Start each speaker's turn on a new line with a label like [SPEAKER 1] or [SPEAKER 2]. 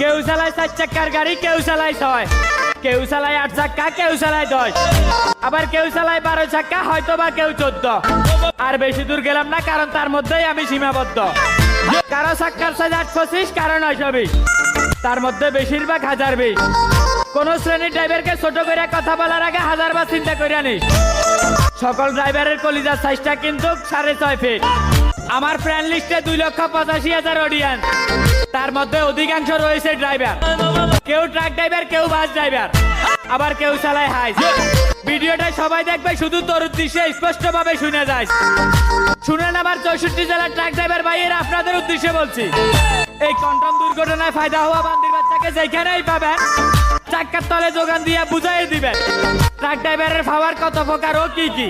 [SPEAKER 1] কেউ চালায় 4 চাকার গাড়ি, কেউ চালায় 6, কেউ চালায় 8 চাকা, কেউ চালায় 10, আবার কেউ চালায় 12 চাকা, হয়তো বা কেউ 14। আর বেশি দূর গেলাম না, কারণ তার মধ্যেই আমি সীমাবদ্ধ। কারো চাকার সাইজ 825, কারো 920, তার মধ্যে বেশিরভাগ 1020। কোন শ্রেণীর ড্রাইভারকে ছোট করে কথা বলার আগে 1000 বার চিন্তা করে নিস। সকল ড্রাইভারের কলিজার সাইজটা কিন্তু 6.5 ফিট। আমার ফ্রেন্ড লিস্টে 2,85,000 অডিয়েন্স, তার মধ্যে অধিকাংশ রয়েছে ড্রাইভার। কেউ ট্রাক ড্রাইভার, কেউ বাস ড্রাইভার, আবার কেউ চালায় হাইস। ভিডিওটা সবাই দেখবে, শুধু তোর উদ্দেশ্যে স্পষ্টভাবে শুনে যায়। শুনেন আমার 64 জেলার ট্রাক ড্রাইভার ভাইয়েরা, আপনাদের উদ্দেশ্যে বলছি, এই কন্টন দুর্ঘটনায় ফায়দা হওয়া বান্দির বাচ্চাকে যেখানেই পাবেন, চাক্কার তলে যোগান দিয়ে বুঝাই দিবেন ট্রাক ড্রাইভারের পাওয়ার কত প্রকার ও কি কি।